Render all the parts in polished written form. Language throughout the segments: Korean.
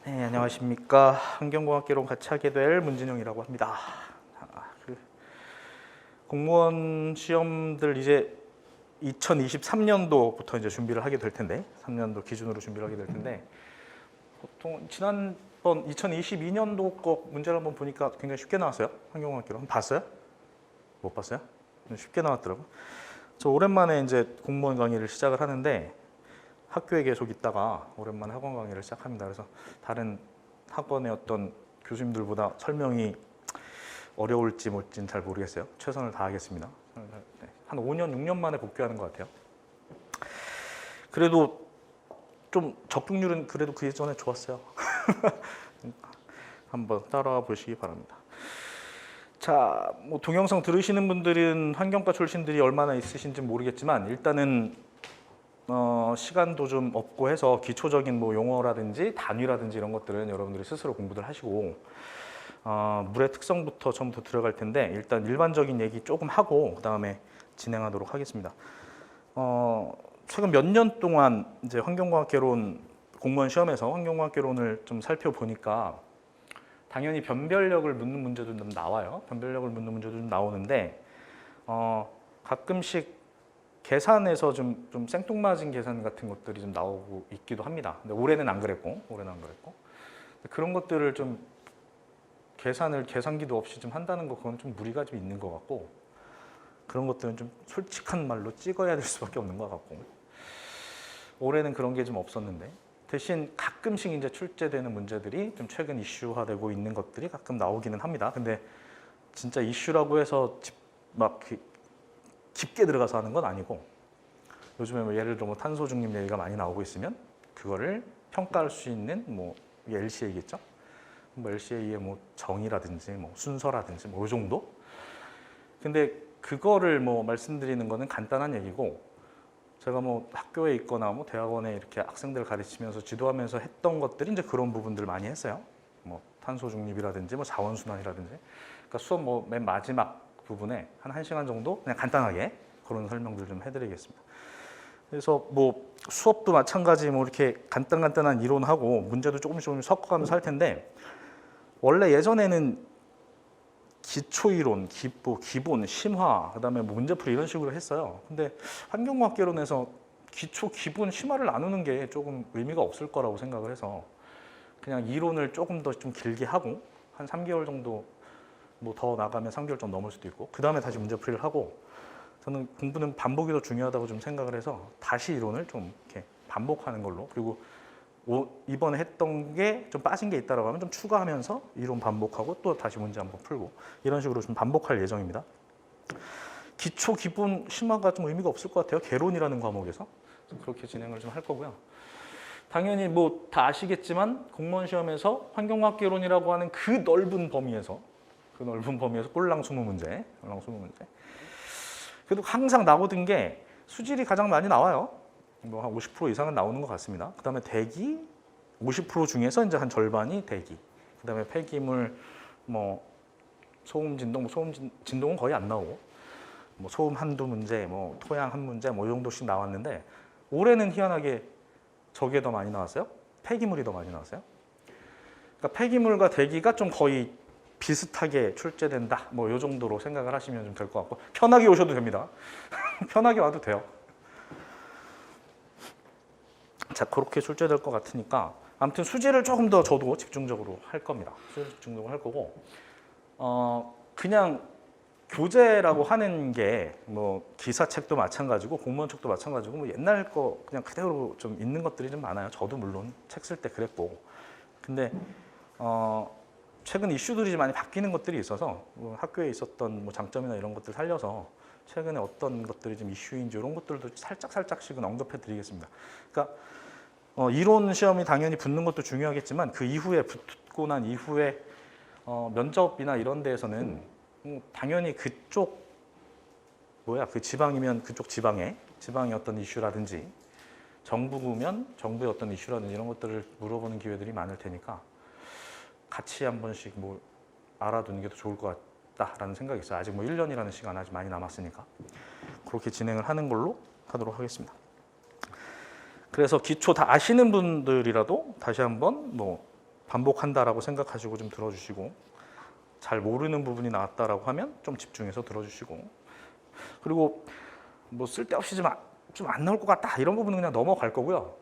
네, 안녕하십니까. 환경공학개론 같이 하게 될 문진영이라고 합니다. 공무원 시험들 이제 2023년도부터 이제 준비를 하게 될 텐데, 3년도 기준으로 준비를 하게 될 텐데, 보통 지난번 2022년도 거 문제를 한번 보니까 굉장히 쉽게 나왔어요. 환경공학개론 봤어요? 못 봤어요? 쉽게 나왔더라고. 저 오랜만에 이제 공무원 강의를 시작을 하는데, 학교에 계속 있다가 오랜만에 학원 강의를 시작합니다. 그래서 다른 학원의 어떤 교수님들보다 설명이 어려울지 뭘지는 잘 모르겠어요. 최선을 다하겠습니다. 한 5년, 6년 만에 복귀하는 것 같아요. 그래도 좀 적중률은 그래도 그 예전에 좋았어요. 한번 따라와 보시기 바랍니다. 자, 뭐 동영상 들으시는 분들은 환경과 출신들이 얼마나 있으신지 모르겠지만 일단은 시간도 좀 없고 해서 기초적인 뭐 용어라든지 단위라든지 이런 것들은 여러분들이 스스로 공부를 하시고 물의 특성부터 처음부터 들어갈 텐데 일단 일반적인 얘기 조금 하고 그 다음에 진행하도록 하겠습니다. 최근 몇 년 동안 이제 환경과학개론 공무원 시험에서 환경과학개론을 좀 살펴보니까 당연히 변별력을 묻는 문제도 좀 나와요. 변별력을 묻는 문제도 좀 나오는데 가끔씩 계산에서 좀 생뚱맞은 계산 같은 것들이 좀 나오고 있기도 합니다. 근데 올해는 안 그랬고. 그런 것들을 좀 계산기도 없이 좀 한다는 거 그건 좀 무리가 좀 있는 것 같고 그런 것들은 좀 솔직한 말로 찍어야 될 수밖에 없는 것 같고 올해는 그런 게 좀 없었는데 대신 가끔씩 이제 출제되는 문제들이 좀 최근 이슈화되고 있는 것들이 가끔 나오기는 합니다. 근데 진짜 이슈라고 해서 막 깊게 들어가서 하는 건 아니고 요즘에 뭐 예를 들어 뭐 탄소 중립 얘기가 많이 나오고 있으면 그거를 평가할 수 있는 뭐 LCA겠죠. 뭐 LCA의 뭐 정의라든지 뭐 순서라든지 뭐 이 정도. 근데 그거를 뭐 말씀드리는 거는 간단한 얘기고 제가 뭐 학교에 있거나 뭐 대학원에 이렇게 학생들 가르치면서 지도하면서 했던 것들이 이제 그런 부분들 많이 했어요. 뭐 탄소 중립이라든지 뭐 자원 순환이라든지. 그러니까 수업 뭐 맨 마지막 부분에 한 1시간 정도 그냥 간단하게 그런 설명들 좀 해드리겠습니다. 그래서 뭐 수업도 마찬가지 뭐 이렇게 간단한 이론하고 문제도 조금씩 섞어가면서 할 텐데 원래 예전에는 기초이론, 기본, 심화, 그다음에 뭐 문제풀이 이런 식으로 했어요. 근데 환경과학개론에서 기초, 기본, 심화를 나누는 게 조금 의미가 없을 거라고 생각을 해서 그냥 이론을 조금 더 좀 길게 하고 한 3개월 정도 뭐 더 나가면 3개월 좀 넘을 수도 있고 그 다음에 다시 문제풀이를 하고 저는 공부는 반복이 더 중요하다고 좀 생각을 해서 다시 이론을 좀 이렇게 반복하는 걸로 그리고 이번에 했던 게 좀 빠진 게 있다라고 하면 좀 추가하면서 이론 반복하고 또 다시 문제 한번 풀고 이런 식으로 좀 반복할 예정입니다. 기초, 기본, 심화가 좀 의미가 없을 것 같아요. 개론이라는 과목에서 그렇게 진행을 좀 할 거고요. 당연히 뭐 다 아시겠지만 공무원 시험에서 환경과학개론이라고 하는 그 넓은 범위에서 꼴랑 20문제, 그래도 항상 나오던 게 수질이 가장 많이 나와요. 뭐 한 50% 이상은 나오는 것 같습니다. 그 다음에 대기 50% 중에서 이제 한 절반이 대기. 그 다음에 폐기물, 뭐 소음 진동, 진동은 거의 안 나오고, 뭐 소음 한두 문제, 뭐 토양 한 문제, 뭐 이 정도씩 나왔는데 올해는 희한하게 저게 더 많이 나왔어요. 폐기물이 더 많이 나왔어요. 그러니까 폐기물과 대기가 좀 거의 비슷하게 출제된다. 뭐 이 정도로 생각을 하시면 좀 될 것 같고 편하게 오셔도 됩니다. 편하게 와도 돼요. 자, 그렇게 출제될 것 같으니까 아무튼 수지를 조금 더 저도 집중적으로 할 겁니다. 수지를 집중적으로 할 거고 그냥 교재라고 하는 게 뭐 기사책도 마찬가지고 공무원책도 마찬가지고 뭐 옛날 거 그냥 그대로 좀 있는 것들이 좀 많아요. 저도 물론 책 쓸 때 그랬고 근데 최근 이슈들이 많이 바뀌는 것들이 있어서 뭐 학교에 있었던 뭐 장점이나 이런 것들 살려서 최근에 어떤 것들이 좀 이슈인지 이런 것들도 살짝씩은 언급해 드리겠습니다. 그러니까 이론 시험이 당연히 붙는 것도 중요하겠지만 그 이후에 붙고 난 이후에 면접이나 이런 데에서는 당연히 그쪽 그 지방이면 그쪽 지방의 어떤 이슈라든지 정부면 정부의 어떤 이슈라든지 이런 것들을 물어보는 기회들이 많을 테니까 같이 한 번씩 뭐 알아두는 게 더 좋을 것 같다라는 생각이 있어요. 아직 뭐 1년이라는 시간 아직 많이 남았으니까 그렇게 진행을 하는 걸로 하도록 하겠습니다. 그래서 기초 다 아시는 분들이라도 다시 한번 뭐 반복한다라고 생각하시고 좀 들어주시고, 잘 모르는 부분이 나왔다라고 하면 좀 집중해서 들어주시고, 그리고 뭐 쓸데없이 좀 안 나올 것 같다 이런 부분은 그냥 넘어갈 거고요.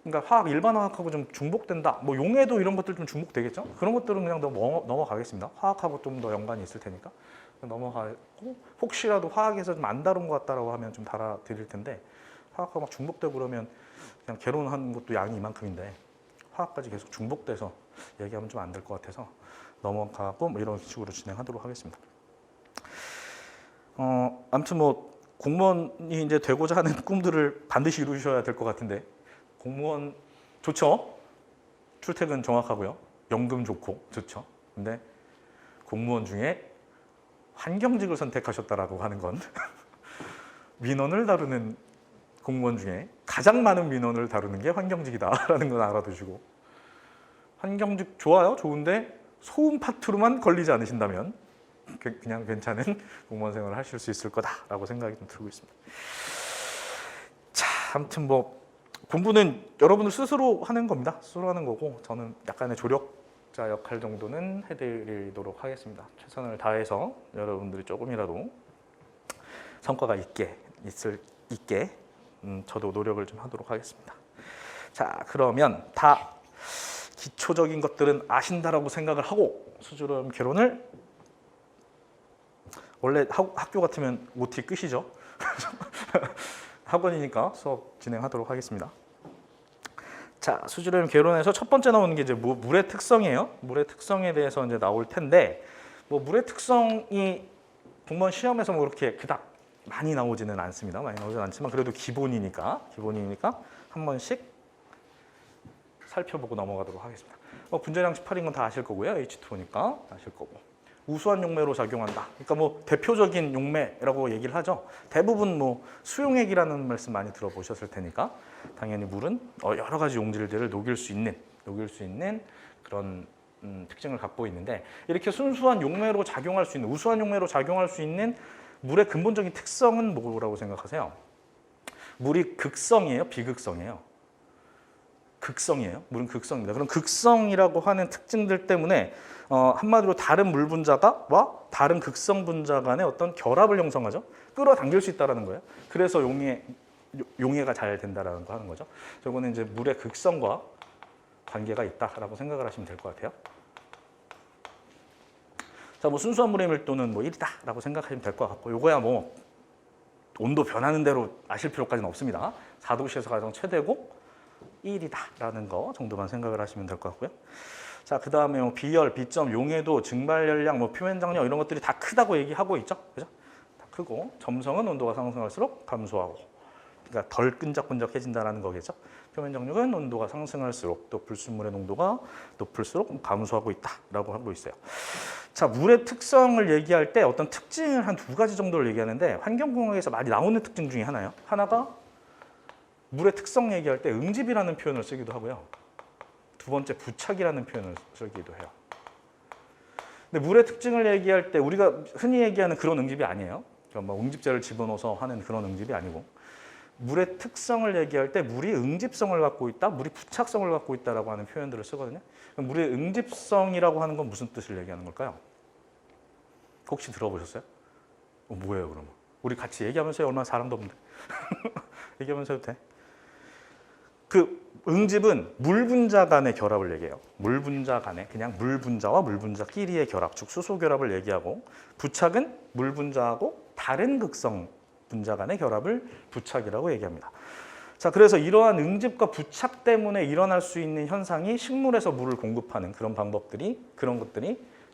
그러니까 화학 일반 화학하고 좀 중복된다. 뭐 용해도 이런 것들 좀 중복되겠죠. 그런 것들은 그냥 넘어가겠습니다. 화학하고 좀 더 연관이 있을 테니까 넘어가고, 혹시라도 화학에서 좀 안 다룬 것 같다라고 하면 좀 달아드릴 텐데, 화학하고 막 중복되고 그러면 그냥 개론한 것도 양이 이만큼인데 화학까지 계속 중복돼서 얘기하면 좀 안 될 것 같아서 넘어가고 뭐 이런 식으로 진행하도록 하겠습니다. 아무튼 뭐 공무원이 이제 되고자 하는 꿈들을 반드시 이루셔야 될 것 같은데, 공무원 좋죠? 출퇴근 정확하고요. 연금 좋고 좋죠. 근데 공무원 중에 환경직을 선택하셨다라고 하는 건 민원을 다루는 공무원 중에 가장 많은 민원을 다루는 게 환경직이다라는 건 알아두시고, 환경직 좋아요. 좋은데 소음 파트로만 걸리지 않으신다면 그냥 괜찮은 공무원 생활을 하실 수 있을 거다라고 생각이 좀 들고 있습니다. 자, 아무튼 뭐 공부는 여러분들 스스로 하는 겁니다. 스스로 하는 거고, 저는 약간의 조력자 역할 정도는 해드리도록 하겠습니다. 최선을 다해서 여러분들이 조금이라도 성과가 있게 저도 노력을 좀 하도록 하겠습니다. 자, 그러면 다 기초적인 것들은 아신다라고 생각을 하고, 수주름 개론을 원래 학교 같으면 OT 끝이죠. 학원이니까 수업 진행하도록 하겠습니다. 자, 수주름 개론에서 첫 번째 나오는 게 이제 물의 특성이에요. 물의 특성에 대해서 이제 나올 텐데, 뭐 물의 특성이 공무원 시험에서 뭐 그렇게 그닥 많이 나오지는 않습니다. 많이 나오지는 않지만 그래도 기본이니까 한 번씩 살펴보고 넘어가도록 하겠습니다. 분자량 18인 건 다 아실 거고요. H2O니까 아실 거고. 우수한 용매로 작용한다. 그러니까 뭐 대표적인 용매라고 얘기를 하죠. 대부분 뭐 수용액이라는 말씀 많이 들어보셨을 테니까 당연히 물은 여러 가지 용질들을 녹일 수 있는 그런 특징을 갖고 있는데, 이렇게 순수한 용매로 작용할 수 있는, 우수한 용매로 작용할 수 있는 물의 근본적인 특성은 뭐라고 생각하세요? 물이 극성이에요? 비극성이에요? 극성이에요. 물은 극성입니다. 그럼 극성이라고 하는 특징들 때문에 한마디로 다른 물 분자와 다른 극성 분자 간의 어떤 결합을 형성하죠. 끌어당길 수 있다는 거예요. 그래서 용해가 잘 된다는 거 하는 거죠. 저거는 이제 물의 극성과 관계가 있다라고 생각을 하시면 될 것 같아요. 자, 뭐 순수한 물의 밀도는 뭐 1이다라고 생각하시면 될 것 같고, 요거야 뭐 온도 변하는 대로 아실 필요까지는 없습니다. 4도씨에서 가장 최대고 1이다라는 거 정도만 생각을 하시면 될 것 같고요. 자, 그 다음에 뭐 비열, 비점, 용해도, 증발 열량, 뭐 표면 장력 이런 것들이 다 크다고 얘기하고 있죠, 그죠? 다 크고, 점성은 온도가 상승할수록 감소하고, 그러니까 덜 끈적끈적해진다는 거겠죠. 표면 장력은 온도가 상승할수록, 또 불순물의 농도가 높을수록 감소하고 있다라고 하고 있어요. 자, 물의 특성을 얘기할 때 어떤 특징을 한 2가지 정도를 얘기하는데, 환경공학에서 많이 나오는 특징 중에 하나예요. 하나가 물의 특성 얘기할 때 응집이라는 표현을 쓰기도 하고요. 2번째 부착이라는 표현을 쓰기도 해요. 근데 물의 특징을 얘기할 때 우리가 흔히 얘기하는 그런 응집이 아니에요. 그러니까 뭐 응집제를 집어넣어서 하는 그런 응집이 아니고, 물의 특성을 얘기할 때 물이 응집성을 갖고 있다, 물이 부착성을 갖고 있다라고 하는 표현들을 쓰거든요. 물의 응집성이라고 하는 건 무슨 뜻을 얘기하는 걸까요? 혹시 들어보셨어요? 뭐예요, 그러면? 우리 같이 얘기하면서 얼마나 사람도 없는데. 얘기하면서 해도 돼? 그 응집은 물 분자 간의 결합을 얘기해요. 물 분자 간의, 그냥 물 분자와 물 분자끼리의 결합, 즉 수소 결합을 얘기하고, 부착은 물 분자하고 다른 극성 분자 간의 결합을 부착이라고 얘기합니다. 자, 그래서 이러한 응집과 부착 때문에 일어날 수 있는 현상이 식물에서 물을 공급하는 그런 것들이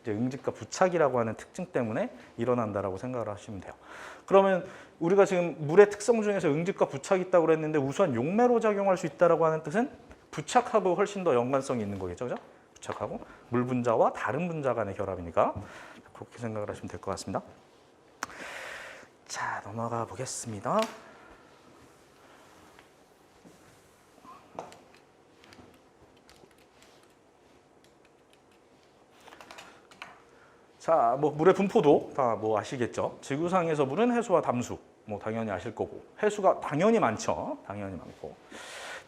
이제 응집과 부착이라고 하는 특징 때문에 일어난다라고 생각을 하시면 돼요. 그러면 우리가 지금 물의 특성 중에서 응집과 부착이 있다고 그랬는데, 우수한 용매로 작용할 수 있다라고 하는 뜻은 부착하고 훨씬 더 연관성이 있는 거겠죠, 그죠? 부착하고 물 분자와 다른 분자 간의 결합이니까 그렇게 생각을 하시면 될 것 같습니다. 자, 넘어가 보겠습니다. 자, 뭐 물의 분포도 다 뭐 아시겠죠? 지구상에서 물은 해수와 담수, 뭐 당연히 아실 거고, 해수가 당연히 많죠. 당연히 많고,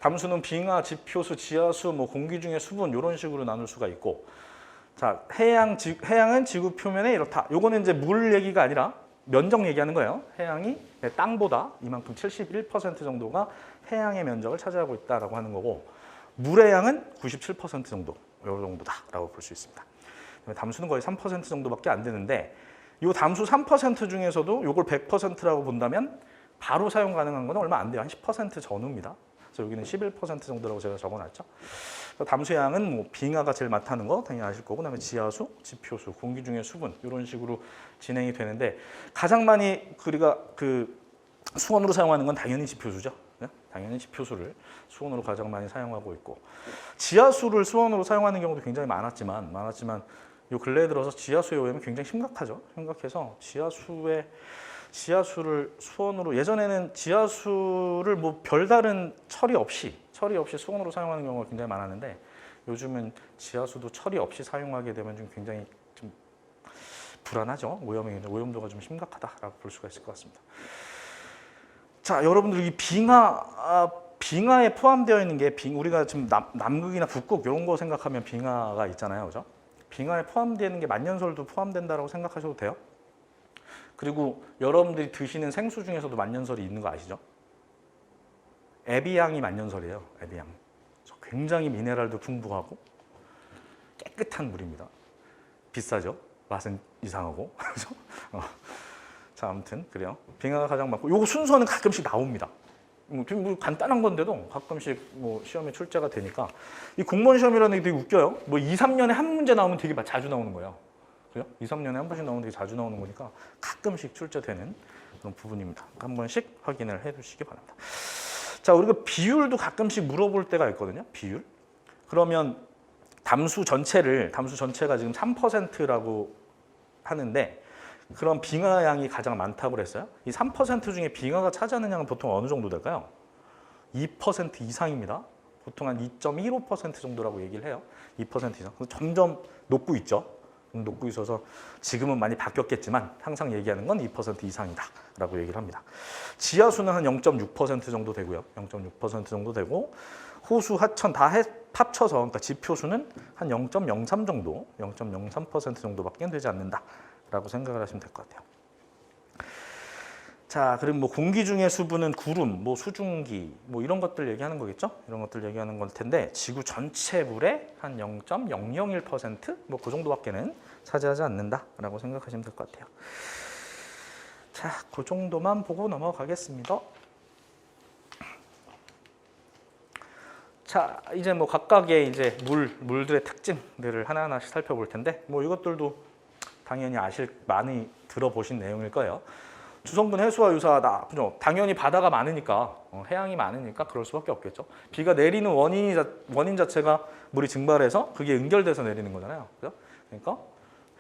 담수는 빙하, 지표수, 지하수, 뭐 공기 중의 수분 이런 식으로 나눌 수가 있고, 자 해양은 지구 표면에 이렇다. 요거는 이제 물 얘기가 아니라 면적 얘기하는 거예요. 해양이 땅보다 이만큼 71% 정도가 해양의 면적을 차지하고 있다라고 하는 거고, 물의 양은 97% 정도, 이 정도다라고 볼 수 있습니다. 담수는 거의 3% 정도밖에 안 되는데, 이 담수 3% 중에서도 이걸 100%라고 본다면 바로 사용 가능한 건 얼마 안 돼요. 한 10% 전후입니다. 그래서 여기는 11% 정도라고 제가 적어놨죠. 담수량은 뭐 빙하가 제일 많다는 거 당연히 아실 거고, 그다음에 지하수, 지표수, 공기 중의 수분 이런 식으로 진행이 되는데, 가장 많이 우리가 수원으로 사용하는 건 당연히 지표수죠. 당연히 지표수를 수원으로 가장 많이 사용하고 있고, 지하수를 수원으로 사용하는 경우도 굉장히 많았지만 요 근래에 들어서 지하수의 오염이 굉장히 심각하죠. 심각해서 지하수를 수원으로, 예전에는 지하수를 뭐 별다른 처리 없이 수원으로 사용하는 경우가 굉장히 많았는데, 요즘은 지하수도 처리 없이 사용하게 되면 좀 굉장히 좀 불안하죠. 오염도가 좀 심각하다라고 볼 수가 있을 것 같습니다. 자, 여러분들 이 빙하에 포함되어 있는 게, 우리가 지금 남극이나 북극 이런 거 생각하면 빙하가 있잖아요, 그죠? 빙하에 포함되는 게 만년설도 포함된다라고 생각하셔도 돼요. 그리고 여러분들이 드시는 생수 중에서도 만년설이 있는 거 아시죠? 에비앙이 만년설이에요. 에비앙. 굉장히 미네랄도 풍부하고 깨끗한 물입니다. 비싸죠? 맛은 이상하고. 그죠? 자, 아무튼 그래요. 빙하가 가장 많고, 요거 순서는 가끔씩 나옵니다. 뭐 간단한 건데도 가끔씩 뭐 시험에 출제가 되니까, 이 공무원 시험이라는 게 되게 웃겨요. 뭐 2, 3년에 한 문제 나오면 되게 자주 나오는 거예요. 그죠? 2, 3년에 한 번씩 나오는 되게 자주 나오는 거니까 가끔씩 출제되는 그런 부분입니다. 한 번씩 확인을 해 주시기 바랍니다. 자, 우리가 비율도 가끔씩 물어볼 때가 있거든요. 비율. 그러면 담수 전체가 지금 3%라고 하는데, 그럼 빙하 양이 가장 많다고 그랬어요. 이 3% 중에 빙하가 차지하는 양은 보통 어느 정도 될까요? 2% 이상입니다. 보통 한 2.15% 정도라고 얘기를 해요. 2% 이상. 점점 녹고 있죠. 녹고 있어서 지금은 많이 바뀌었겠지만 항상 얘기하는 건 2% 이상이다라고 얘기를 합니다. 지하수는 한 0.6% 정도 되고요. 0.6% 정도 되고, 호수, 하천 다 합쳐서, 그러니까 지표수는 한 0.03 정도, 0.03% 정도밖에 되지 않는다라고 생각을 하시면 될 것 같아요. 자, 그럼 뭐 공기 중의 수분은 구름, 뭐 수증기, 뭐 이런 것들 얘기하는 거겠죠? 이런 것들 얘기하는 걸 텐데, 지구 전체 물의 한 0.001%, 뭐 그 정도밖에는 차지하지 않는다라고 생각하시면 될 것 같아요. 자, 그 정도만 보고 넘어가겠습니다. 자, 이제 뭐 각각의 이제 물들의 특징들을 하나하나씩 살펴볼 텐데, 뭐 이것들도 당연히 많이 들어보신 내용일 거예요. 주성분 해수와 유사하다. 그죠? 당연히 바다가 많으니까, 해양이 많으니까 그럴 수밖에 없겠죠. 비가 내리는 원인 자체가 물이 증발해서 그게 연결돼서 내리는 거잖아요. 그죠? 그러니까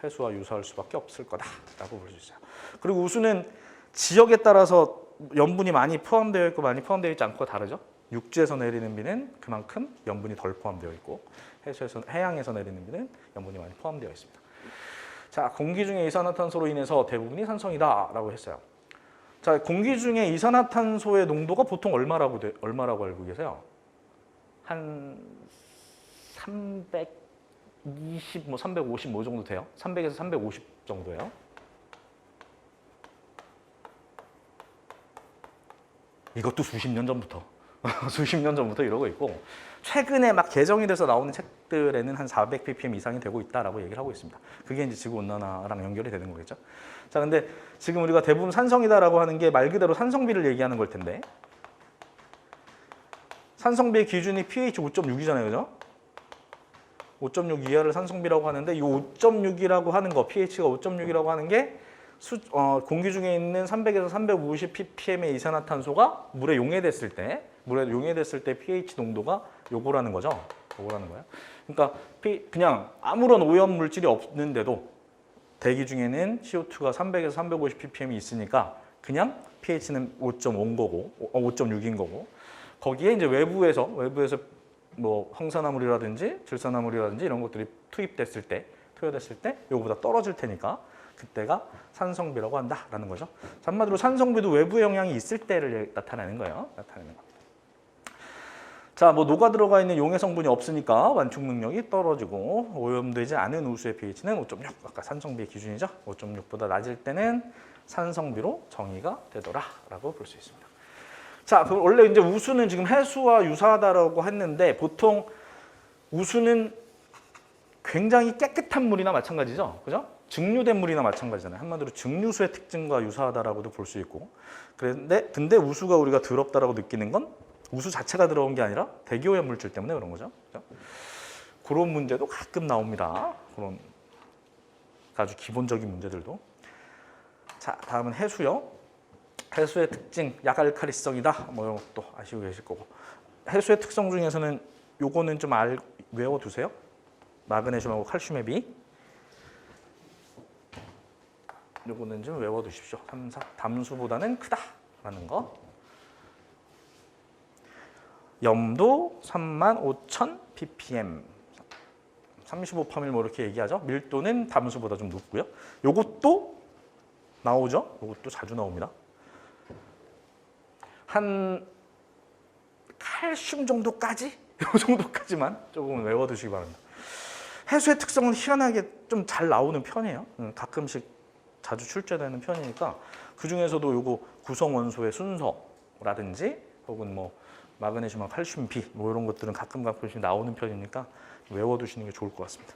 해수와 유사할 수밖에 없을 거다라고 볼 수 있어요. 그리고 우수는 지역에 따라서 염분이 많이 포함되어 있고 많이 포함되어 있지 않고 다르죠. 육지에서 내리는 비는 그만큼 염분이 덜 포함되어 있고, 해양에서 내리는 비는 염분이 많이 포함되어 있습니다. 자, 공기 중에 이산화탄소로 인해서 대부분이 산성이다라고 했어요. 자, 공기 중에 이산화탄소의 농도가 보통 얼마라고 알고 계세요? 한 320, 뭐 350 뭐 정도 돼요. 300에서 350 정도예요. 이것도 수십 년 전부터 이러고 있고, 최근에 막 개정이 돼서 나오는 책들에는 한 400ppm 이상이 되고 있다라고 얘기를 하고 있습니다. 그게 이제 지구 온난화랑 연결이 되는 거겠죠. 자, 근데 지금 우리가 대부분 산성이다라고 하는 게 말 그대로 산성비를 얘기하는 걸 텐데, 산성비의 기준이 pH 5.6이잖아요, 그죠? 5.6 이하를 산성비라고 하는데, 이 5.6이라고 하는 거, pH가 5.6이라고 하는 게 공기 중에 있는 300에서 350 ppm의 이산화탄소가 물에 용해됐을 때 pH 농도가 요거라는 거죠. 요거라는 거예요. 그러니까 그냥 아무런 오염 물질이 없는데도 대기 중에는 CO2가 300에서 350 ppm이 있으니까 그냥 pH는 5.5인 거고, 5.6인 거고, 거기에 이제 외부에서 뭐 황산화물이라든지 질산화물이라든지 이런 것들이 투여됐을 때 요거보다 떨어질 테니까 그때가 산성비라고 한다라는 거죠. 한마디로 산성비도 외부 영향이 있을 때를 나타내는 거예요. 자, 뭐 녹아 들어가 있는 용해 성분이 없으니까 완충 능력이 떨어지고 오염되지 않은 우수의 pH는 5.6. 아까 산성비의 기준이죠. 5.6보다 낮을 때는 산성비로 정의가 되더라라고 볼 수 있습니다. 자, 그럼 원래 이제 우수는 지금 해수와 유사하다라고 했는데 보통 우수는 굉장히 깨끗한 물이나 마찬가지죠, 그죠? 증류된 물이나 마찬가지잖아요. 한마디로 증류수의 특징과 유사하다라고도 볼 수 있고. 근데 우수가 우리가 더럽다라고 느끼는 건 우수 자체가 들어온 게 아니라 대기오염 물질 때문에 그런 거죠. 그죠? 그런 문제도 가끔 나옵니다. 그런 아주 기본적인 문제들도. 자, 다음은 해수요. 해수의 특징, 약알칼리성이다. 뭐 이런 것도 아시고 계실 거고. 해수의 특성 중에서는 요거는 좀 외워두세요. 마그네슘하고 칼슘의 비. 요거는 좀 외워두십시오. 3, 4. 담수보다는 크다라는 거. 염도 35,000 ppm. 35파밀 뭐 이렇게 얘기하죠. 밀도는 담수보다 좀 높고요. 요것도 나오죠. 요것도 자주 나옵니다. 한 칼슘 정도까지? 이 정도까지만 조금 외워두시기 바랍니다. 해수의 특성은 희한하게 좀 잘 나오는 편이에요. 가끔씩 자주 출제되는 편이니까 그 중에서도 요거 구성 원소의 순서라든지 혹은 뭐 마그네슘과 칼슘 비 뭐 이런 것들은 가끔씩 나오는 편이니까 외워두시는 게 좋을 것 같습니다.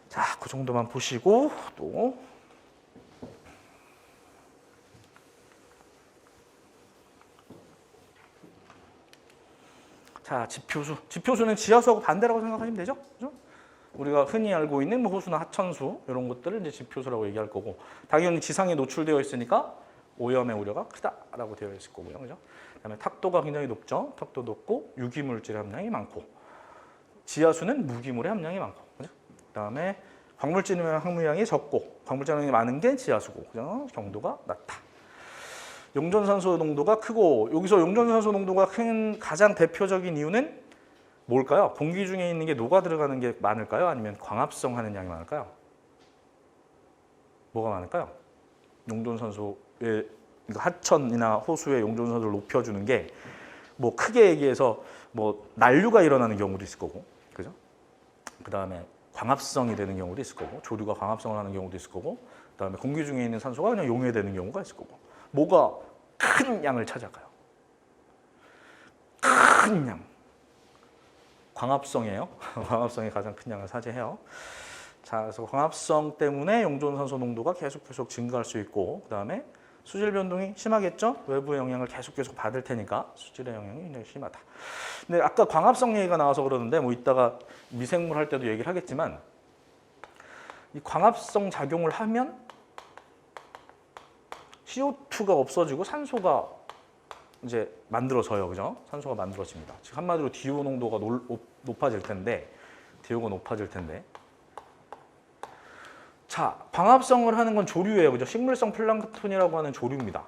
자, 그 정도만 보시고 또 자, 지표수. 지표수는 지하수하고 반대라고 생각하시면 되죠? 그죠? 우리가 흔히 알고 있는 뭐 호수나 하천수 이런 것들을 이제 지표수라고 얘기할 거고, 당연히 지상에 노출되어 있으니까 오염의 우려가 크다라고 되어 있을 거고요. 그죠? 그다음에 탁도가 굉장히 높죠. 탁도 높고 유기물질의 함량이 많고, 지하수는 무기물의 함량이 많고, 그죠? 그다음에 광물질의 함량이 적고, 광물질 함량이 많은 게 지하수고, 그죠? 경도가 낮다. 용존산소 농도가 크고, 여기서 용존산소 농도가 큰 가장 대표적인 이유는 뭘까요? 공기 중에 있는 게 녹아 들어가는 게 많을까요? 아니면 광합성 하는 양이 많을까요? 뭐가 많을까요? 용존산소의 하천이나 호수의 용존산소를 높여주는 게 뭐 크게 얘기해서 뭐 난류가 일어나는 경우도 있을 거고, 그죠? 그 다음에 광합성이 되는 경우도 있을 거고, 조류가 광합성을 하는 경우도 있을 거고, 그 다음에 공기 중에 있는 산소가 그냥 용해되는 경우가 있을 거고. 뭐가 큰 양을 차지할까요? 큰 양. 광합성이에요. 광합성이 가장 큰 양을 차지해요. 자, 그래서 광합성 때문에 용존산소 농도가 계속 증가할 수 있고, 그 다음에 수질 변동이 심하겠죠? 외부의 영향을 계속 받을 테니까 수질의 영향이 굉장히 심하다. 근데 아까 광합성 얘기가 나와서 그러는데 뭐 이따가 미생물 할 때도 얘기를 하겠지만, 이 광합성 작용을 하면 CO2가 없어지고 산소가 이제 만들어져요, 그죠? 산소가 만들어집니다. 즉 한마디로 DO 농도가 높아질 텐데, DO가 높아질 텐데. 자, 광합성을 하는 건 조류예요, 그죠? 식물성 플랑크톤이라고 하는 조류입니다.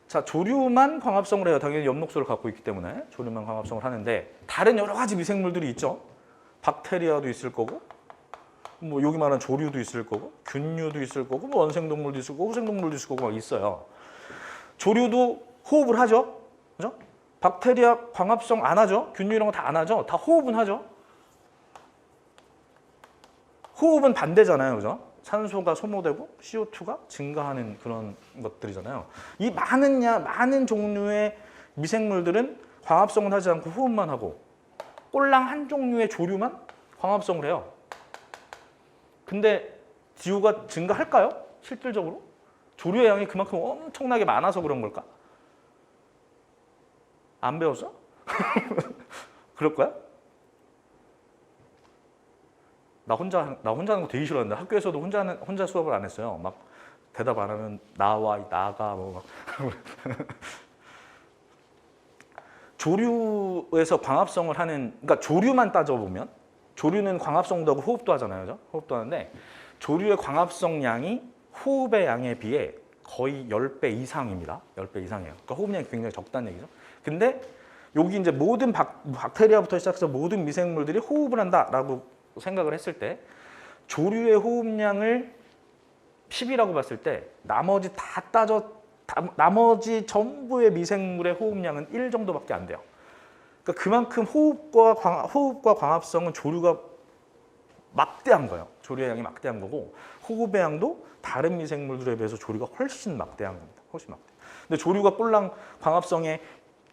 자, 조류만 광합성을 해요. 당연히 엽록소를 갖고 있기 때문에 조류만 광합성을 하는데, 다른 여러 가지 미생물들이 있죠. 박테리아도 있을 거고, 뭐 여기 말하는 조류도 있을 거고, 균류도 있을 거고, 뭐 원생동물도 있을 거고, 후생동물도 있을 거고 막 있어요. 조류도 호흡을 하죠, 그죠? 박테리아 광합성 안 하죠. 균류 이런 거 다 안 하죠. 다 호흡은 하죠. 호흡은 반대잖아요, 그죠? 산소가 소모되고 CO2가 증가하는 그런 것들이잖아요. 이 많은 종류의 미생물들은 광합성을 하지 않고 호흡만 하고, 꼴랑 한 종류의 조류만 광합성을 해요. 근데 DO가 증가할까요? 실질적으로? 조류의 양이 그만큼 엄청나게 많아서 그런 걸까? 안 배웠어? 그럴 거야? 나 혼자 하는 거 되게 싫어하는데 학교에서도 혼자 수업을 안 했어요. 막 대답 안 하면 나가 뭐 막. 조류에서 광합성을 하는, 그러니까 조류만 따져보면, 조류는 광합성도 하고 호흡도 하잖아요, 그죠? 호흡도 하는데 조류의 광합성 양이 호흡의 양에 비해 거의 10배 이상입니다. 10배 이상이에요. 그러니까 호흡량이 굉장히 적다는 얘기죠. 근데 여기 이제 모든 박테리아부터 시작해서 모든 미생물들이 호흡을 한다라고 생각을 했을 때, 조류의 호흡량을 10이라고 봤을 때 나머지 전부의 미생물의 호흡량은 1 정도밖에 안 돼요. 그러니까 그만큼 호흡과 광합성은 조류가 막대한 거예요. 조류의 양이 막대한 거고 호흡의 양도 다른 미생물들에 비해서 조류가 훨씬 막대한 겁니다. 훨씬 막대. 근데 조류가 꼴랑 광합성의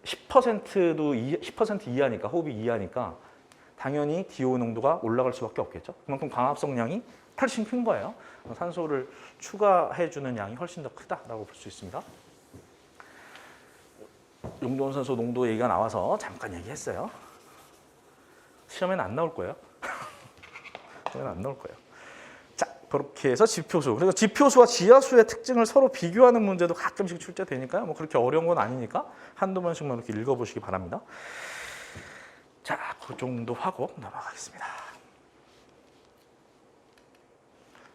10%도 10% 이하니까 호흡이 이하니까 당연히 DO 농도가 올라갈 수밖에 없겠죠. 그만큼 광합성량이 훨씬 큰 거예요. 산소를 추가해주는 양이 훨씬 더 크다라고 볼 수 있습니다. 용존산소 농도 얘기가 나와서 잠깐 얘기했어요. 시험에는 안 나올 거예요. 시험에는 안 나올 거예요. 자, 그렇게 해서 지표수. 그리고 지표수와 지하수의 특징을 서로 비교하는 문제도 가끔씩 출제되니까요. 뭐 그렇게 어려운 건 아니니까 한두 번씩만 이렇게 읽어보시기 바랍니다. 자, 그 정도 하고 넘어가겠습니다.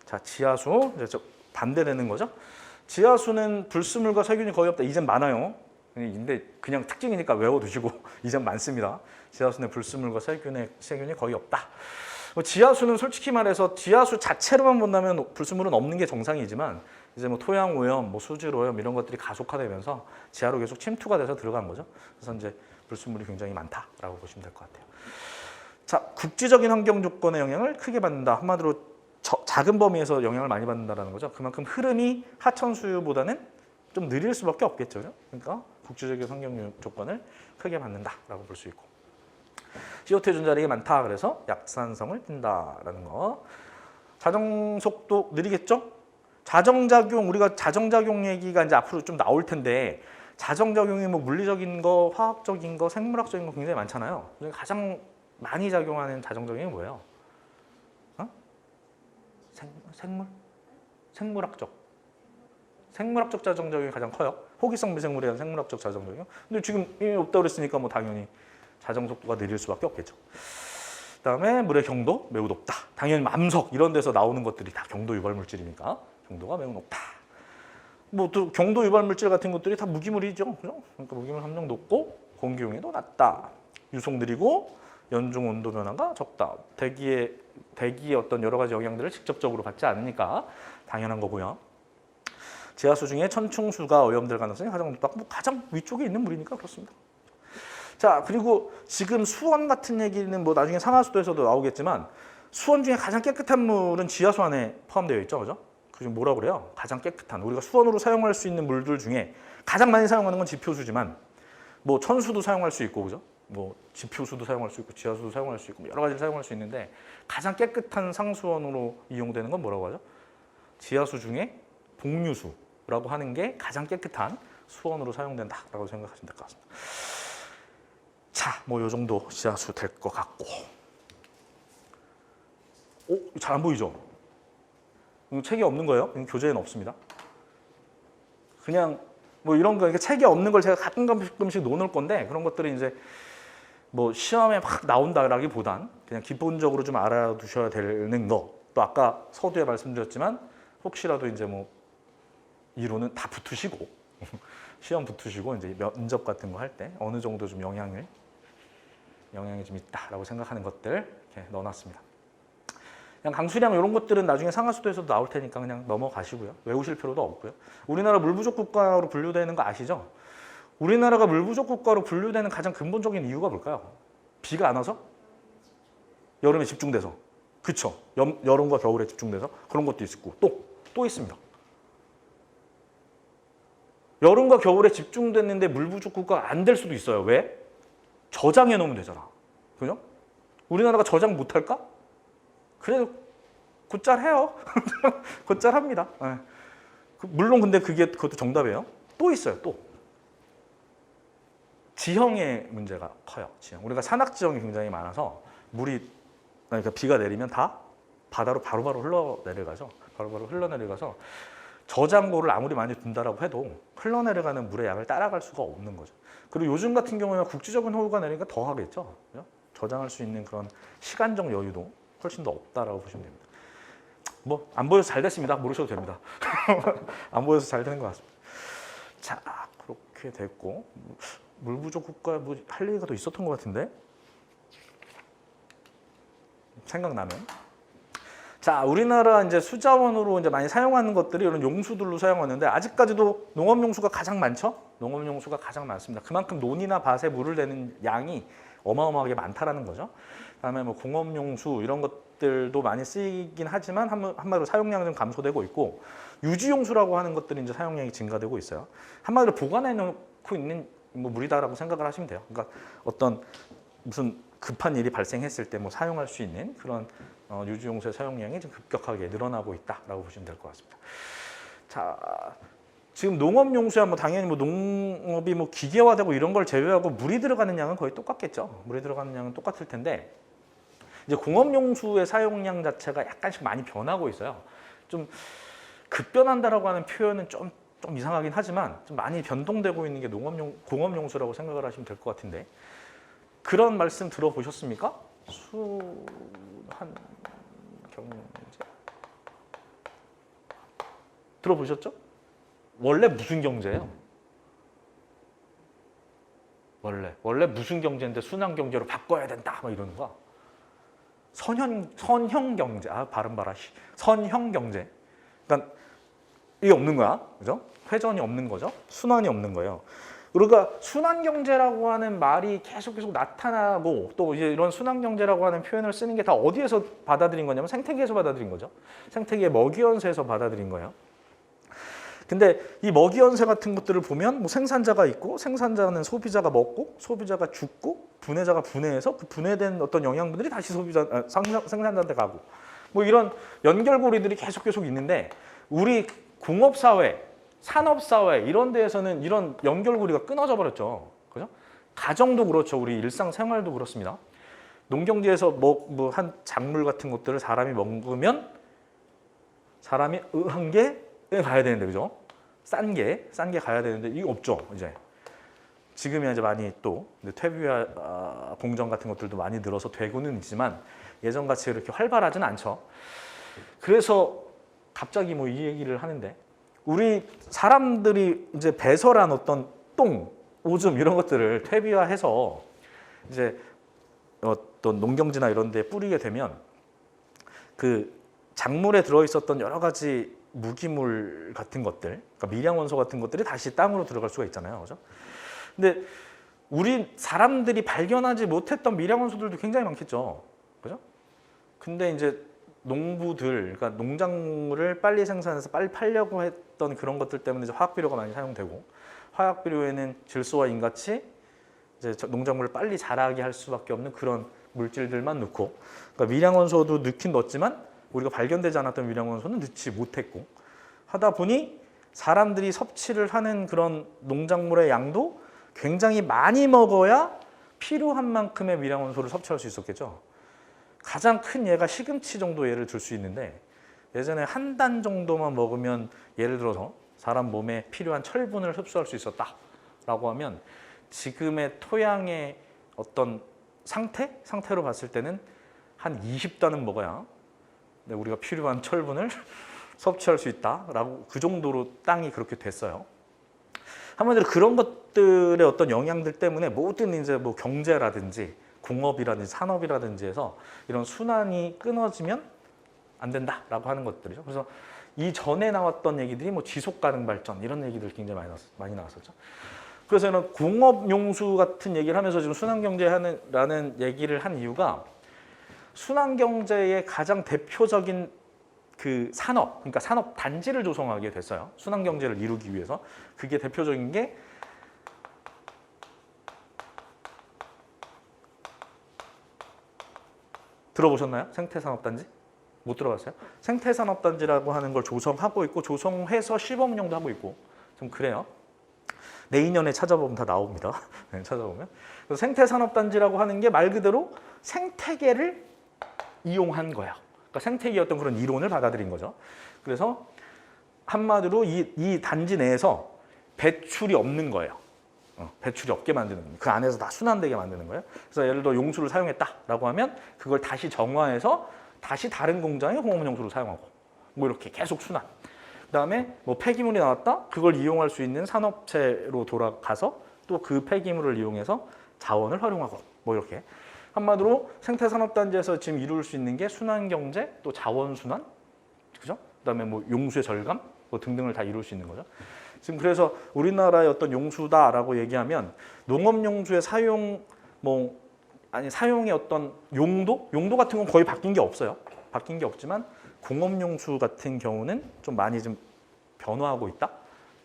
자, 지하수. 이제 반대되는 거죠. 지하수는 불순물과 세균이 거의 없다. 이젠 많아요. 근데 그냥 특징이니까 외워두시고 이젠 많습니다. 지하수는 불순물과 세균이 거의 없다. 지하수는 솔직히 말해서 지하수 자체로만 본다면 불순물은 없는 게 정상이지만 이제 뭐 토양 오염, 뭐 수질 오염 이런 것들이 가속화되면서 지하로 계속 침투가 돼서 들어간 거죠. 그래서 이제 불순물이 굉장히 많다라고 보시면 될 것 같아요. 자, 국지적인 환경 조건의 영향을 크게 받는다. 한마디로 작은 범위에서 영향을 많이 받는다라는 거죠. 그만큼 흐름이 하천 수유보다는 좀 느릴 수밖에 없겠죠. 그러니까 국지적인 환경 조건을 크게 받는다라고 볼 수 있고. CO2 존재량이 많다. 그래서 약산성을 띈다라는 거. 자정 속도 느리겠죠? 자정작용, 우리가 자정작용 얘기가 이제 앞으로 좀 나올 텐데 자정작용이 뭐 물리적인 거, 화학적인 거, 생물학적인 거 굉장히 많잖아요. 가장 많이 작용하는 자정작용이 뭐예요? 생물학적 자정작용이 가장 커요. 호기성 미생물에 대한 생물학적 자정작용. 근데 지금 이미 없다고 그랬으니까 뭐 당연히 자정 속도가 느릴 수밖에 없겠죠. 그다음에 물의 경도 매우 높다. 당연히 암석 이런 데서 나오는 것들이 다 경도 유발 물질이니까 경도가 매우 높다. 뭐 또 경도 유발 물질 같은 것들이 다 무기물이죠. 그죠? 그러니까 무기물 함량 높고 공기 용해도 낮다. 유속 느리고 연중 온도 변화가 적다. 대기의 어떤 여러 가지 영향들을 직접적으로 받지 않으니까 당연한 거고요. 지하수 중에 천충수가 오염될 가능성이 가장 높다. 뭐 가장 위쪽에 있는 물이니까 그렇습니다. 자, 그리고 지금 수원 같은 얘기는 뭐 나중에 상하수도에서도 나오겠지만 수원 중에 가장 깨끗한 물은 지하수 안에 포함되어 있죠. 그죠? 그 중 뭐라 그래요? 가장 깨끗한 우리가 수원으로 사용할 수 있는 물들 중에 가장 많이 사용하는 건 지표수지만 뭐 천수도 사용할 수 있고 그죠? 뭐 지표수도 사용할 수 있고 지하수도 사용할 수 있고 여러 가지를 사용할 수 있는데 가장 깨끗한 상수원으로 이용되는 건 뭐라고 하죠? 지하수 중에 복류수라고 하는 게 가장 깨끗한 수원으로 사용된다라고 생각하시면 될 것 같습니다. 자, 뭐 요 정도 지하수 될 것 같고. 잘 안 보이죠? 책이 없는 거예요? 교재에는 없습니다. 그냥 뭐 이런 거 책이 없는 걸 제가 가끔씩 놓을 건데 그런 것들은 이제 뭐 시험에 막 나온다라기보단 그냥 기본적으로 좀 알아두셔야 되는 거. 또 아까 서두에 말씀드렸지만 혹시라도 이제 뭐 이론은 다 붙으시고 시험 붙으시고 이제 면접 같은 거 할 때 어느 정도 좀 영향이 좀 있다라고 생각하는 것들 이렇게 넣어놨습니다. 그냥 강수량 이런 것들은 나중에 상하수도에서도 나올 테니까 그냥 넘어가시고요. 외우실 필요도 없고요. 우리나라 물 부족 국가로 분류되는 거 아시죠? 우리나라가 물 부족 국가로 분류되는 가장 근본적인 이유가 뭘까요? 비가 안 와서? 여름에 집중돼서. 그쵸? 여름과 겨울에 집중돼서 그런 것도 있고 또 있습니다. 여름과 겨울에 집중됐는데 물 부족 국가가 안 될 수도 있어요. 왜? 저장해 놓으면 되잖아. 그죠? 우리나라가 저장 못할까? 그래도 곧잘 해요. 곧잘 합니다. 네. 물론 근데 그것도 정답이에요. 또 있어요. 또. 지형의 문제가 커요. 지형. 우리가 산악 지형이 굉장히 많아서 그러니까 비가 내리면 다 바다로 바로바로 흘러내려가죠. 바로바로 흘러내려가서 저장고를 아무리 많이 둔다라고 해도 흘러내려가는 물의 양을 따라갈 수가 없는 거죠. 그리고 요즘 같은 경우에는 국지적인 호우가 내리니까 더 하겠죠. 그죠? 저장할 수 있는 그런 시간적 여유도 훨씬 더 없다라고 보시면 됩니다. 뭐 안 보여서 잘 됐습니다. 모르셔도 됩니다. 안 보여서 잘 되는 것 같습니다. 자, 그렇게 됐고 물 부족 국가 뭐 할 얘기가 더 있었던 것 같은데 생각나면. 자, 우리나라 이제 수자원으로 이제 많이 사용하는 것들이 이런 용수들로 사용하는데 아직까지도 농업용수가 가장 많죠? 농업용수가 가장 많습니다. 그만큼 논이나 밭에 물을 대는 양이 어마어마하게 많다라는 거죠. 그다음에 뭐 공업용수 이런 것들도 많이 쓰이긴 하지만 한마디로 사용량은 좀 감소되고 있고 유지용수라고 하는 것들이 이제 사용량이 증가되고 있어요. 한마디로 보관해 놓고 있는 뭐 물이다라고 생각을 하시면 돼요. 그러니까 어떤 무슨 급한 일이 발생했을 때 뭐 사용할 수 있는 그런 유지용수의 사용량이 좀 급격하게 늘어나고 있다라고 보시면 될 것 같습니다. 자, 지금 농업용수야 뭐 당연히 뭐 농업이 뭐 기계화되고 이런 걸 제외하고 물이 들어가는 양은 거의 똑같겠죠. 물이 들어가는 양은 똑같을 텐데 이제 공업용수의 사용량 자체가 약간씩 많이 변하고 있어요. 좀 급변한다라고 하는 표현은 좀 이상하긴 하지만 좀 많이 변동되고 있는 게 공업용수라고 생각을 하시면 될 것 같은데 그런 말씀 들어보셨습니까? 순환 경제 들어보셨죠? 원래 무슨 경제예요? 원래 무슨 경제인데 순환 경제로 바꿔야 된다 막 이러는 거야. 선형 경제. 발음 봐라. 선형 경제. 그러니까 이게 없는 거야. 그죠? 회전이 없는 거죠. 순환이 없는 거예요. 그러니까 순환 경제라고 하는 말이 계속 나타나고 또 이제 이런 순환 경제라고 하는 표현을 쓰는 게 다 어디에서 받아들인 거냐면 생태계에서 받아들인 거죠. 생태계 먹이연쇄에서 받아들인 거예요. 근데 이 먹이연쇄 같은 것들을 보면 뭐 생산자가 있고 생산자는 소비자가 먹고 소비자가 죽고 분해자가 분해해서 그 분해된 어떤 영양분들이 다시 생산자한테 가고 뭐 이런 연결고리들이 계속 있는데 우리 공업사회, 산업사회 이런 데에서는 이런 연결고리가 끊어져 버렸죠. 그죠? 가정도 그렇죠. 우리 일상생활도 그렇습니다. 농경지에서 뭐 한 작물 같은 것들을 사람이 먹으면 사람이 한 개 가야 되는데 그죠? 싼 게 가야 되는데 이게 없죠. 이제 지금이 이제 많이 또 퇴비화 공정 같은 것들도 많이 늘어서 되고는 있지만 예전같이 이렇게 활발하진 않죠. 그래서 갑자기 뭐 이 얘기를 하는데 우리 사람들이 이제 배설한 어떤 똥, 오줌 이런 것들을 퇴비화해서 이제 어떤 농경지나 이런 데 뿌리게 되면 그 작물에 들어있었던 여러 가지 무기물 같은 것들, 그러니까 미량원소 같은 것들이 다시 땅으로 들어갈 수가 있잖아요. 그죠? 근데 우리 사람들이 발견하지 못했던 미량원소들도 굉장히 많겠죠. 그죠? 근데 이제 농부들, 그러니까 농작물을 빨리 생산해서 빨리 팔려고 했던 그런 것들 때문에 이제 화학비료가 많이 사용되고 화학비료에는 질소와 인같이 이제 농작물을 빨리 자라게 할 수밖에 없는 그런 물질들만 넣고 그러니까 미량원소도 넣긴 넣었지만 우리가 발견되지 않았던 미량원소는 넣지 못했고 하다 보니 사람들이 섭취를 하는 그런 농작물의 양도 굉장히 많이 먹어야 필요한 만큼의 미량원소를 섭취할 수 있었겠죠. 가장 큰 예가 시금치 정도 예를 들 수 있는데 예전에 한 단 정도만 먹으면 예를 들어서 사람 몸에 필요한 철분을 흡수할 수 있었다라고 하면 지금의 토양의 어떤 상태로 봤을 때는 한 20단은 먹어야 우리가 필요한 철분을 섭취할 수 있다라고 그 정도로 땅이 그렇게 됐어요. 한마디로 그런 것들의 어떤 영향들 때문에 모든 이제 뭐 경제라든지 공업이라든지 산업이라든지 해서 이런 순환이 끊어지면 안 된다라고 하는 것들이죠. 그래서 이 전에 나왔던 얘기들이 뭐 지속 가능 발전 이런 얘기들 굉장히 많이 나왔었죠. 그래서 저는 공업용수 같은 얘기를 하면서 지금 순환경제라는 얘기를 한 이유가 순환경제의 가장 대표적인 그 산업, 그러니까 산업 단지를 조성하게 됐어요. 순환경제를 이루기 위해서. 그게 대표적인 게 들어보셨나요? 생태산업단지? 못 들어봤어요? 생태산업단지라고 하는 걸 조성하고 있고 조성해서 시범운영도 하고 있고 좀 그래요. 내년에 찾아보면 다 나옵니다. 네, 찾아보면. 그래서 생태산업단지라고 하는 게 말 그대로 생태계를 이용한 거야. 그러니까 생태계의 어떤 그런 이론을 받아들인 거죠. 그래서 한마디로 이 단지 내에서 배출이 없는 거예요. 배출이 없게 만드는 겁니다. 그 안에서 다 순환되게 만드는 거예요. 그래서 예를 들어 용수를 사용했다라고 하면 그걸 다시 정화해서 다시 다른 공장에 공업용수로 사용하고 뭐 이렇게 계속 순환. 그다음에 뭐 폐기물이 나왔다? 그걸 이용할 수 있는 산업체로 돌아가서 또 그 폐기물을 이용해서 자원을 활용하고 뭐 이렇게. 한마디로 생태산업단지에서 지금 이룰 수 있는 게 순환경제, 또 자원순환, 그죠? 그다음에 뭐 용수의 절감, 뭐 등등을 다 이룰 수 있는 거죠. 지금 그래서 우리나라의 어떤 용수다라고 얘기하면 농업용수의 사용, 뭐 아니 사용의 어떤 용도 같은 건 거의 바뀐 게 없어요. 바뀐 게 없지만 공업용수 같은 경우는 좀 많이 좀 변화하고 있다.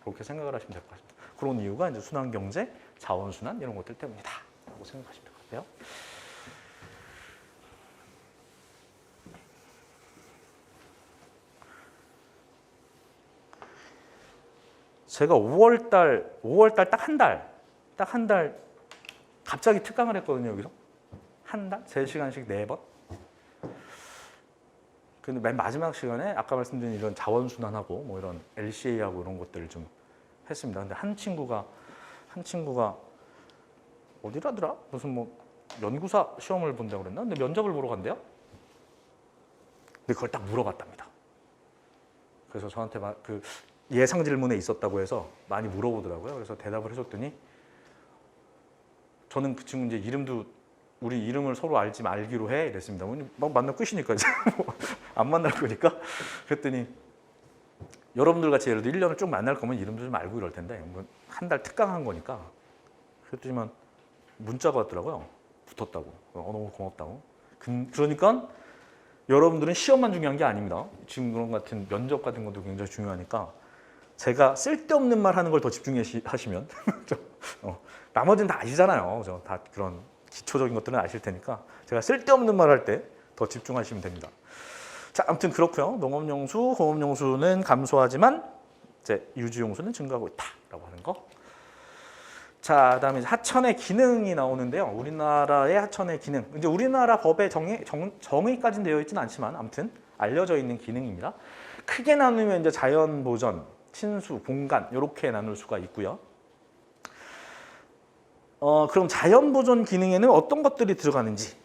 그렇게 생각을 하시면 될 것 같습니다. 그런 이유가 이제 순환경제, 자원순환 이런 것들 때문이다. 라고 생각하시면 될 것 같아요. 제가 5월달 딱 한 달 갑자기 특강을 했거든요, 여기서. 한 달? 3시간씩 4번. 근데 맨 마지막 시간에 아까 말씀드린 이런 자원순환하고 뭐 이런 LCA하고 이런 것들을 좀 했습니다. 근데 한 친구가 어디라더라? 무슨 뭐 연구사 시험을 본다고 그랬나? 근데 면접을 보러 간대요. 근데 그걸 딱 물어봤답니다. 그래서 저한테 그 예상 질문에 있었다고 해서 많이 물어보더라고요. 그래서 대답을 해줬더니 저는 그 친구 이제 우리 이름을 서로 알기로 해 이랬습니다. 막 만나면 끝이니까 이제 안 만날 거니까. 그랬더니 여러분들 같이 예를 들어 1년을 쭉 만날 거면 이름도 좀 알고 이럴 텐데 한 달 특강한 거니까. 그랬더니만 문자가 왔더라고요. 붙었다고. 너무 고맙다고. 그러니까 여러분들은 시험만 중요한 게 아닙니다. 지금 그런 같은 면접 같은 것도 굉장히 중요하니까 제가 쓸데없는 말 하는 걸 더 집중하시면 나머지는 다 아시잖아요. 다 그런 기초적인 것들은 아실 테니까 제가 쓸데없는 말 할 때 더 집중하시면 됩니다. 자, 아무튼 그렇고요. 농업용수, 공업용수는 감소하지만 이제 유지용수는 증가하고 있다라고 하는 거. 자, 그다음에 하천의 기능이 나오는데요. 우리나라의 하천의 기능. 이제 우리나라 법에 정의까지는 되어 있지는 않지만 아무튼 알려져 있는 기능입니다. 크게 나누면 이제 자연 보전, 친수, 공간 이렇게 나눌 수가 있고요. 그럼 자연 보존 기능에는 어떤 것들이 들어가는지.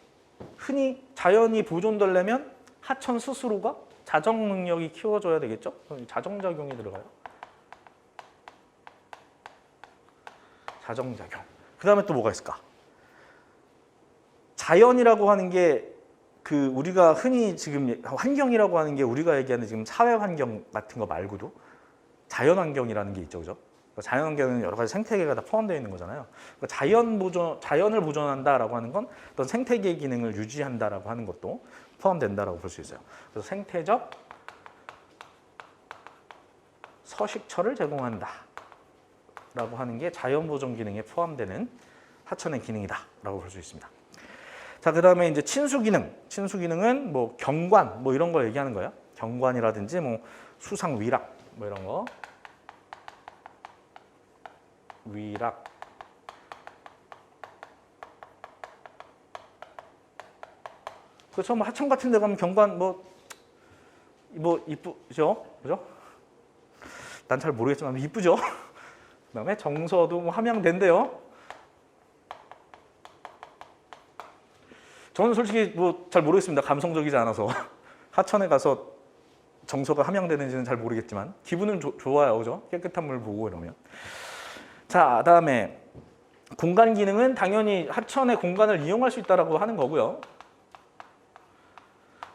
흔히 자연이 보존되려면 하천 스스로가 자정 능력이 키워져야 되겠죠. 자정작용이 들어가요. 자정작용. 그 다음에 또 뭐가 있을까? 자연이라고 하는 게 우리가 흔히 지금 환경이라고 하는 게 우리가 얘기하는 지금 사회 환경 같은 거 말고도 자연 환경이라는 게 있죠, 그죠? 자연 환경은 여러 가지 생태계가 다 포함되어 있는 거잖아요. 자연을 보존한다라고 하는 건 어떤 생태계 기능을 유지한다라고 하는 것도 포함된다라고 볼 수 있어요. 그래서 생태적 서식처를 제공한다. 라고 하는 게 자연 보존 기능에 포함되는 하천의 기능이다라고 볼 수 있습니다. 자, 그다음에 이제 친수 기능. 친수 기능은 뭐 경관 뭐 이런 거 얘기하는 거예요. 경관이라든지 뭐 수상 위락 뭐 이런 거. 위락. 그렇죠. 뭐 하천 같은 데 가면 경관 뭐 이쁘죠? 그죠? 난 잘 모르겠지만 이쁘죠? 그다음에 정서도 뭐 함양된대요. 저는 솔직히 뭐 잘 모르겠습니다. 감성적이지 않아서 하천에 가서 정서가 함양되는지는 잘 모르겠지만 기분은 좋아요, 그죠? 깨끗한 물 보고 이러면. 자, 그다음에 공간 기능은 당연히 하천의 공간을 이용할 수 있다라고 하는 거고요.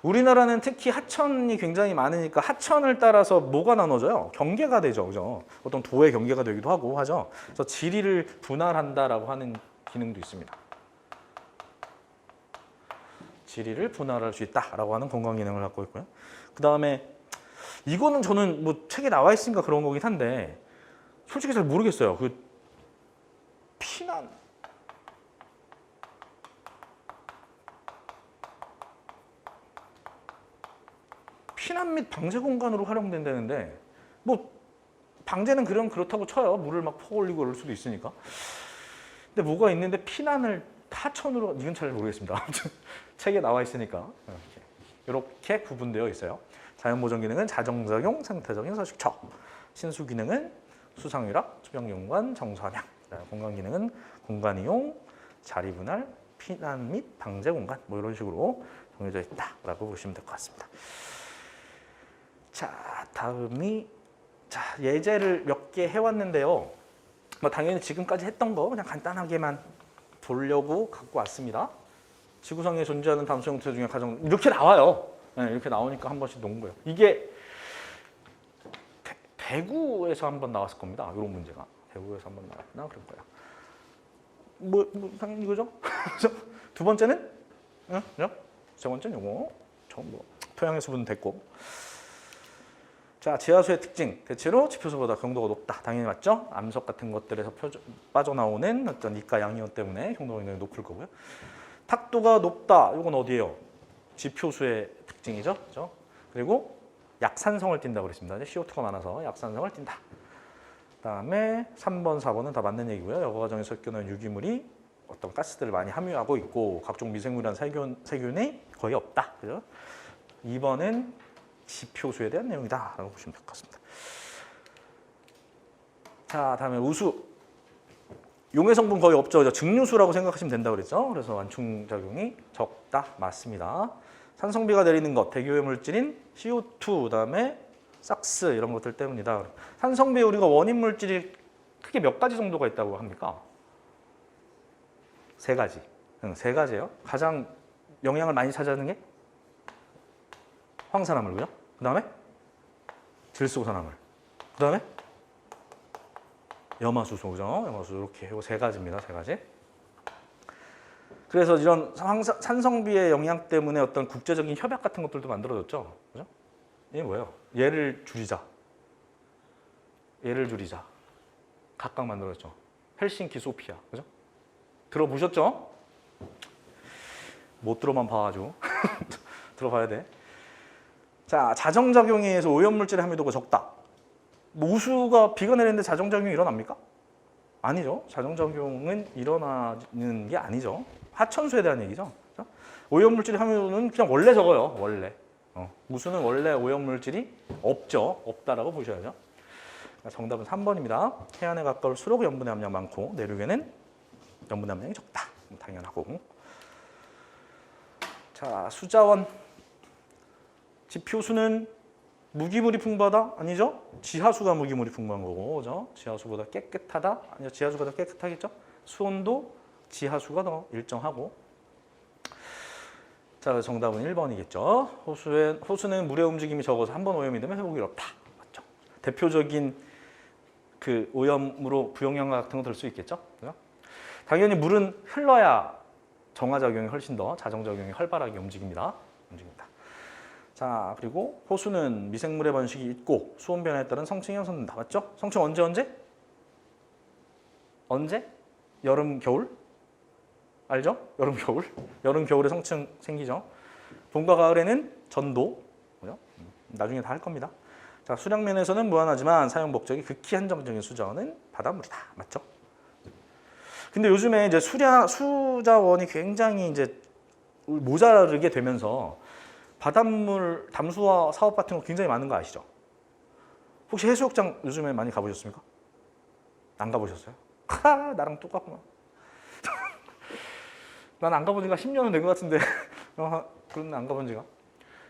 우리나라는 특히 하천이 굉장히 많으니까 하천을 따라서 뭐가 나눠져요? 경계가 되죠, 그죠? 어떤 도의 경계가 되기도 하고 하죠. 그래서 지리를 분할한다라고 하는 기능도 있습니다. 지리를 분할할 수 있다라고 하는 공간 기능을 갖고 있고요. 그 다음에 이거는 저는 뭐 책에 나와 있으니까 그런 거긴 한데 솔직히 잘 모르겠어요. 피난 및 방제 공간으로 활용된다는데 뭐 방제는 그렇다고 쳐요. 물을 막 퍼올리고 그럴 수도 있으니까. 근데 뭐가 있는데 피난을 하천으로 이건 잘 모르겠습니다. 아무튼 책에 나와 있으니까 이렇게 구분되어 있어요. 자연보존 기능은 자정작용, 생태적인 서식처. 신수 기능은 수상위락, 수병용관, 정수함양. 공간 기능은 공간이용, 자리분할, 피난 및 방제 공간 뭐 이런 식으로 정해져 있다라고 보시면 될 것 같습니다. 자, 다음이 예제를 몇 개 해왔는데요. 뭐 당연히 지금까지 했던 거 그냥 간단하게만 보려고 갖고 왔습니다. 지구상에 존재하는 담수 형태 중에 가장 이렇게 나와요. 네, 이렇게 나오니까 한 번씩 놓은 거예요. 이게 대구에서 한번 나왔을 겁니다. 이런 문제가 대구에서 한번 나왔나 그럴 거예요. 뭐 당연히 이거죠. 두 번째는 응? 그죠? 세 번째는 요거. 뭐 토양의 수분은 됐고. 자, 지하수의 특징. 대체로 지표수보다 경도가 높다. 당연히 맞죠? 암석 같은 것들에서 빠져나오는 어떤 이가 양이온 때문에 경도가 굉장히 높을 거고요. 탁도가 높다. 이건 어디예요? 지표수의 특징이죠. 그죠? 그리고 약산성을 띈다고 그랬습니다. CO2가 많아서 약산성을 띈다. 그다음에 3번, 4번은 다 맞는 얘기고요. 여과 과정에서 섞여놓은 유기물이 어떤 가스들을 많이 함유하고 있고 각종 미생물이란 세균이 거의 없다. 그죠? 2번은 지표수에 대한 내용이다라고 보시면 될 것 같습니다. 자, 다음에 우수. 용해 성분 거의 없죠. 그죠? 증류수라고 생각하시면 된다고 그랬죠. 그래서 완충작용이 적다. 맞습니다. 산성비가 내리는 것, 대기오염 물질인 CO2, 그다음에 삭스 이런 것들 때문이다. 산성비에 우리가 원인 물질이 크게 몇 가지 정도가 있다고 합니까? 세 가지. 세 가지예요. 가장 영향을 많이 차지하는 게 황산화물, 그죠? 그 다음에 질소산화물. 그 다음에 염화수소, 그죠? 염화수소 이렇게 이거 세 가지입니다. 세 가지. 그래서 이런 산성비의 영향 때문에 어떤 국제적인 협약 같은 것들도 만들어졌죠. 그죠? 이게 뭐예요? 얘를 줄이자. 각각 만들어졌죠. 헬싱키, 소피아. 그죠? 들어보셨죠? 못 들어만 봐가지고. 들어봐야 돼. 자, 자정작용에 의해서 오염물질의 함유도가 적다. 뭐 우수가 비가 내리는데 자정작용이 일어납니까? 아니죠. 자정작용은 일어나는 게 아니죠. 하천수에 대한 얘기죠. 오염물질의 함유도는 그냥 원래 적어요. 원래. 우수는 원래 오염물질이 없죠. 없다라고 보셔야죠. 정답은 3번입니다. 해안에 가까울수록 염분의 함량 많고 내륙에는 염분의 함량이 적다. 당연하고. 자, 수자원. 지표수는 무기물이 풍부하다? 아니죠. 지하수가 무기물이 풍부한 거고, 그죠? 지하수보다 깨끗하다? 아니죠. 지하수가 더 깨끗하겠죠. 수온도 지하수가 더 일정하고. 자, 정답은 1번이겠죠. 호수는 물의 움직임이 적어서 한 번 오염이 되면 회복이 어렵다. 맞죠? 대표적인 그 오염으로 부용량 같은 거 들 수 있겠죠. 그죠? 당연히 물은 흘러야 정화작용이 훨씬 더 자정작용이 활발하게 움직입니다. 자, 그리고 호수는 미생물의 번식이 있고 수온 변화에 따른 성층이 형성된다. 맞죠? 성층 언제? 여름, 겨울? 알죠? 여름, 겨울. 여름, 겨울에 성층 생기죠. 봄과 가을에는 전도. 그죠? 나중에 다 할 겁니다. 자, 수량면에서는 무한하지만 사용 목적이 극히 한정적인 수자원은 바닷물이다. 맞죠? 근데 요즘에 이제 수자원이 굉장히 이제 모자르게 되면서 바닷물 담수화 사업 같은 거 굉장히 많은 거 아시죠? 혹시 해수욕장 요즘에 많이 가보셨습니까? 안 가보셨어요? 나랑 똑같구나. 난 안 가본 지가 10년은 된 것 같은데 그런 안 가본 지가.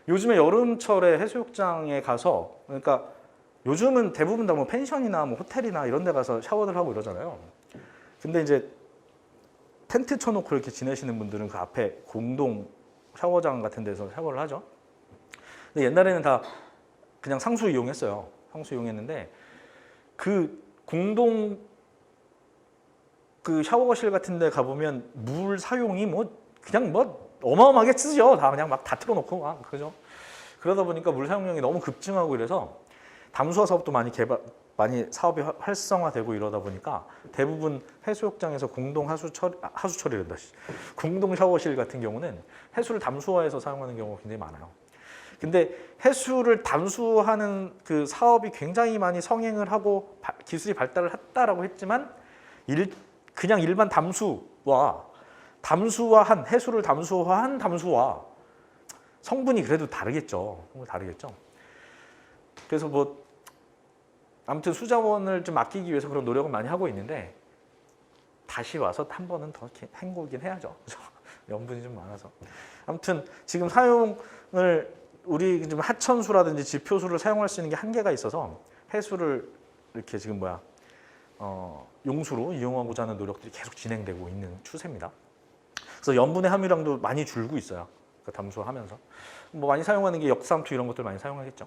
요즘에 여름철에 해수욕장에 가서 그러니까 요즘은 대부분 다 뭐 펜션이나 뭐 호텔이나 이런 데 가서 샤워를 하고 이러잖아요. 근데 이제 텐트 쳐놓고 이렇게 지내시는 분들은 그 앞에 공동 샤워장 같은 데서 샤워를 하죠. 근데 옛날에는 다 그냥 상수 이용했어요. 상수 이용했는데 그 공동 그 샤워실 같은 데 가보면 물 사용이 뭐 그냥 뭐 어마어마하게 쓰죠. 다 그냥 막 다 틀어놓고 막 그죠. 그러다 보니까 물 사용량이 너무 급증하고 이래서 담수화 사업도 많이 사업이 활성화되고 이러다 보니까 대부분 해수욕장에서 공동 하수처리된다. 공동 샤워실 같은 경우는 해수를 담수화해서 사용하는 경우가 굉장히 많아요. 근데 해수를 담수하는 그 사업이 굉장히 많이 성행을 하고 기술이 발달을 했다라고 했지만 그냥 일반 해수를 담수화한 담수화 성분이 그래도 다르겠죠. 그래서 뭐 아무튼 수자원을 좀 아끼기 위해서 그런 노력은 많이 하고 있는데 다시 와서 한 번은 더 헹구긴 해야죠. 염분이 좀 많아서. 아무튼 지금 사용을 우리 좀 하천수라든지 지표수를 사용할 수 있는 게 한계가 있어서 해수를 이렇게 지금 용수로 이용하고자 하는 노력들이 계속 진행되고 있는 추세입니다. 그래서 염분의 함유량도 많이 줄고 있어요. 그러니까 담수하면서 뭐 많이 사용하는 게 역삼투 이런 것들 많이 사용하겠죠.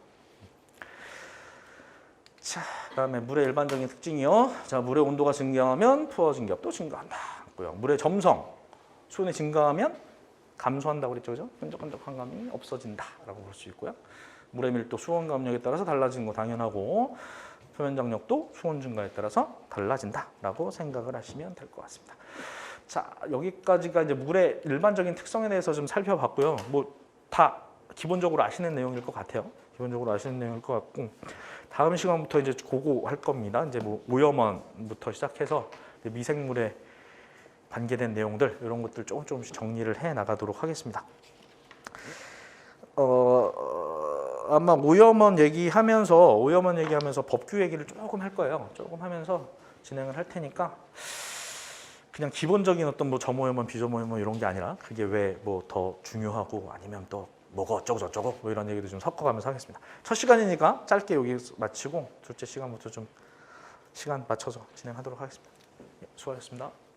자, 그다음에 물의 일반적인 특징이요. 자, 물의 온도가 증가하면 투하 증기압도 증가한다. 물의 점성. 수온이 증가하면 감소한다고 그랬죠, 그죠? 끈적끈적한 감이 없어진다라고 볼 수 있고요. 물의 밀도, 수온 감력에 따라서 달라지는 거 당연하고 표면 장력도 수온 증가에 따라서 달라진다라고 생각을 하시면 될 것 같습니다. 자, 여기까지가 이제 물의 일반적인 특성에 대해서 좀 살펴봤고요. 뭐 다 기본적으로 아시는 내용일 것 같아요. 기본적으로 아시는 내용일 것 같고 다음 시간부터 이제 그거 할 겁니다. 이제 뭐 오염원부터 시작해서 미생물에 관계된 내용들 이런 것들 조금씩 정리를 해 나가도록 하겠습니다. 아마 오염원 얘기하면서 법규 얘기를 조금 할 거예요. 조금 하면서 진행을 할 테니까 그냥 기본적인 어떤 뭐 점오염원, 비점오염원 이런 게 아니라 그게 왜 뭐 더 중요하고 아니면 또 뭐가 어쩌고 저쩌고 뭐 이런 얘기도 좀 섞어가면서 하겠습니다. 첫 시간이니까 짧게 여기 마치고 둘째 시간부터 좀 시간 맞춰서 진행하도록 하겠습니다. 수고하셨습니다.